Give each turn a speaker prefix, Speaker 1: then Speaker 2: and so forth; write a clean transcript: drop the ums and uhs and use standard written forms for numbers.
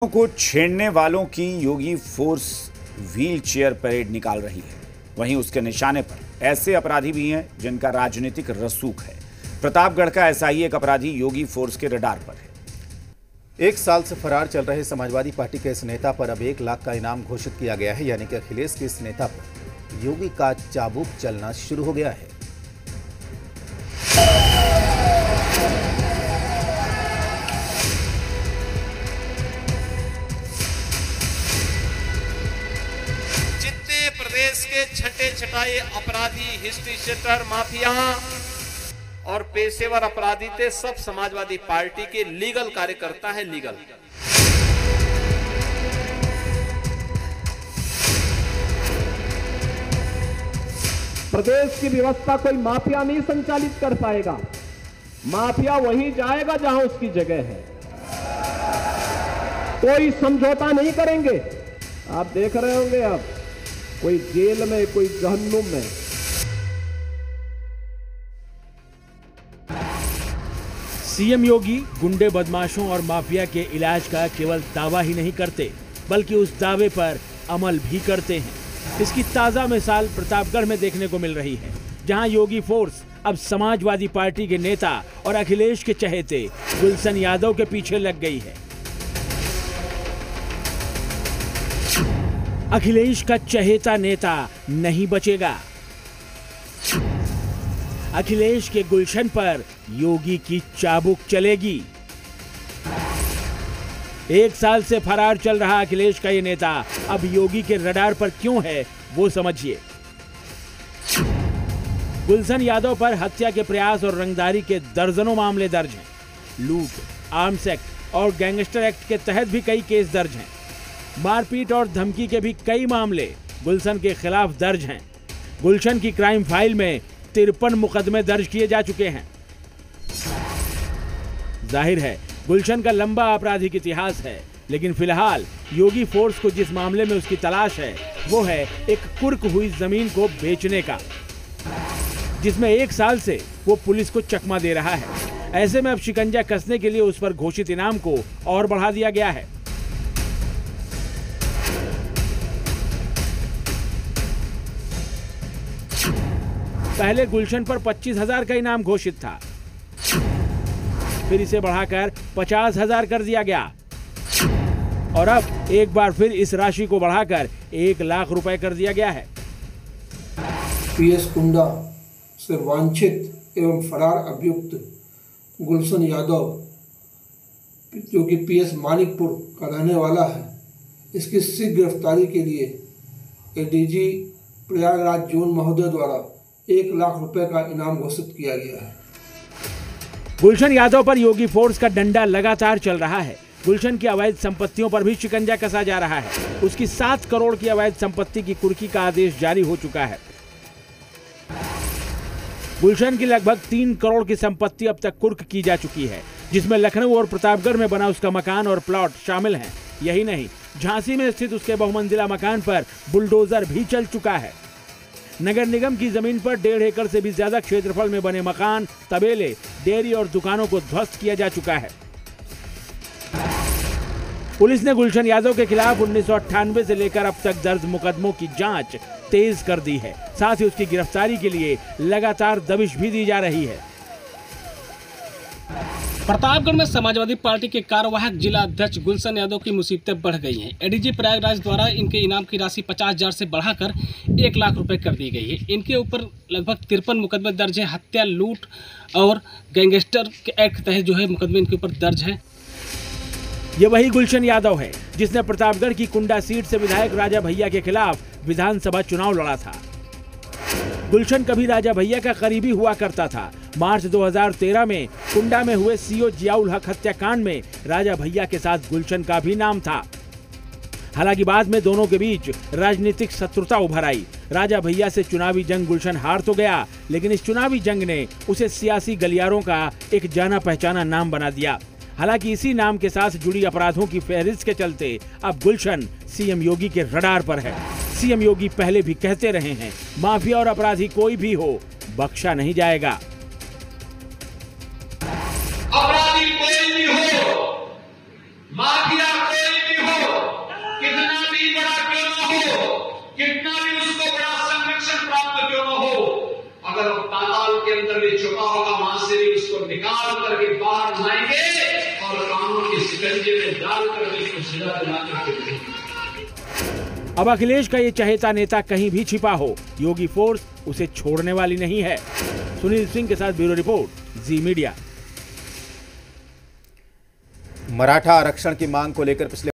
Speaker 1: को छेड़ने वालों की योगी फोर्स व्हील चेयर परेड निकाल रही है। वहीं उसके निशाने पर ऐसे अपराधी भी हैं जिनका राजनीतिक रसूख है। प्रतापगढ़ का ऐसा ही एक अपराधी योगी फोर्स के रडार पर है।
Speaker 2: 1 साल से फरार चल रहे समाजवादी पार्टी के इस नेता पर अब 1 लाख का इनाम घोषित किया गया है। यानी कि अखिलेश के इस नेता पर योगी का चाबुक चलना शुरू हो गया है।
Speaker 3: प्रदेश के छठे छटाई अपराधी, हिस्ट्री शीटर, माफिया और पेशेवर अपराधी थे, सब समाजवादी पार्टी के लीगल कार्यकर्ता है। लीगल
Speaker 4: प्रदेश की व्यवस्था कोई माफिया नहीं संचालित कर पाएगा। माफिया वहीं जाएगा जहां उसकी जगह है। कोई समझौता नहीं करेंगे। आप देख रहे होंगे, अब कोई जेल में, कोई जहन्नुम में।
Speaker 5: सीएम योगी गुंडे, बदमाशों और माफिया के इलाज का केवल दावा ही नहीं करते, बल्कि उस दावे पर अमल भी करते हैं। इसकी ताजा मिसाल प्रतापगढ़ में देखने को मिल रही है, जहां योगी फोर्स अब समाजवादी पार्टी के नेता और अखिलेश के चहेते गुलशन यादव के पीछे लग गई है। अखिलेश का चहेता नेता नहीं बचेगा। अखिलेश के गुलशन पर योगी की चाबुक चलेगी। 1 साल से फरार चल रहा अखिलेश का ये नेता अब योगी के रडार पर क्यों है, वो समझिए। गुलशन यादव पर हत्या के प्रयास और रंगदारी के दर्जनों मामले दर्ज हैं। लूट, आर्म्स एक्ट और गैंगस्टर एक्ट के तहत भी कई केस दर्ज हैं। मारपीट और धमकी के भी कई मामले गुलशन के खिलाफ दर्ज हैं। गुलशन की क्राइम फाइल में 53 मुकदमे दर्ज किए जा चुके हैं। जाहिर है गुलशन का लंबा आपराधिक इतिहास है, लेकिन फिलहाल योगी फोर्स को जिस मामले में उसकी तलाश है वो है एक कुर्क हुई जमीन को बेचने का, जिसमें 1 साल से वो पुलिस को चकमा दे रहा है। ऐसे में अब शिकंजा कसने के लिए उस पर घोषित इनाम को और बढ़ा दिया गया है। पहले गुलशन पर 25,000 का इनाम घोषित था, फिर इसे बढ़ाकर 50,000 कर दिया गया और अब एक बार फिर इस राशि को बढ़ाकर 1 लाख रुपए कर दिया गया है।
Speaker 6: पीएस कुंडा से वांछित एवं फरार अभियुक्त गुलशन यादव, जो कि पीएस मानिकपुर का रहने वाला है, इसकी शीघ्र गिरफ्तारी के लिए एडीजी प्रयागराज जोन महोदय द्वारा 1 लाख रुपए का इनाम घोषित किया गया है।
Speaker 5: गुलशन यादव पर योगी फोर्स का डंडा लगातार चल रहा है। गुलशन की अवैध संपत्तियों पर भी शिकंजा कसा जा रहा है। उसकी 7 करोड़ की अवैध संपत्ति की कुर्की का आदेश जारी हो चुका है। गुलशन की लगभग 3 करोड़ की संपत्ति अब तक कुर्क की जा चुकी है, जिसमें लखनऊ और प्रतापगढ़ में बना उसका मकान और प्लॉट शामिल हैं। यही नहीं, झांसी में स्थित उसके बहुमंजिला मकान पर बुलडोजर भी चल चुका है। नगर निगम की जमीन पर 1.5 एकड़ से भी ज्यादा क्षेत्रफल में बने मकान, तबेले, डेयरी और दुकानों को ध्वस्त किया जा चुका है। पुलिस ने गुलशन यादव के खिलाफ 1998 से लेकर अब तक दर्ज मुकदमों की जांच तेज कर दी है। साथ ही उसकी गिरफ्तारी के लिए लगातार दबिश भी दी जा रही है।
Speaker 7: प्रतापगढ़ में समाजवादी पार्टी के कार्यवाहक जिला अध्यक्ष गुलशन यादव की मुसीबतें बढ़ गई हैं। एडीजी प्रयागराज द्वारा इनके इनाम की राशि 50,000 से बढ़ाकर 1 लाख रुपए कर दी गई है। इनके ऊपर लगभग 53 मुकदमे दर्ज हैं। हत्या, लूट और गैंगस्टर के एक्ट तहत जो है मुकदमे इनके ऊपर दर्ज हैं।
Speaker 5: ये वही गुलशन यादव है जिसने प्रतापगढ़ की कुंडा सीट से विधायक राजा भैया के खिलाफ विधानसभा चुनाव लड़ा था। गुलशन कभी राजा भैया का करीबी हुआ करता था। मार्च 2013 में कुंडा में हुए सीओ जियाउल हक हत्याकांड में राजा भैया के साथ गुलशन का भी नाम था। हालांकि बाद में दोनों के बीच राजनीतिक शत्रुता उभर आई। राजा भैया से चुनावी जंग गुलशन हार तो गया, लेकिन इस चुनावी जंग ने उसे सियासी गलियारों का एक जाना पहचाना नाम बना दिया। हालांकि इसी नाम के साथ जुड़ी अपराधों की फहरिस्त के चलते अब गुलशन सीएम योगी के रडार पर है। सीएम योगी पहले भी कहते रहे हैं, माफिया और अपराधी कोई भी हो, बख्शा नहीं जाएगा।
Speaker 3: अपराधी कोई भी हो, माफिया कोई भी के अंदर भी छुपा होगा, वहां से भी उसको निकाल करके बाहर लाएंगे और कानून के शिकंजे में डाल करके उसको सजा दिला करके देंगे।
Speaker 5: अब अखिलेश का ये चहेता नेता कहीं भी छिपा हो, योगी फोर्स उसे छोड़ने वाली नहीं है। सुनील सिंह के साथ ब्यूरो रिपोर्ट, जी मीडिया।
Speaker 2: मराठा आरक्षण की मांग को लेकर पिछले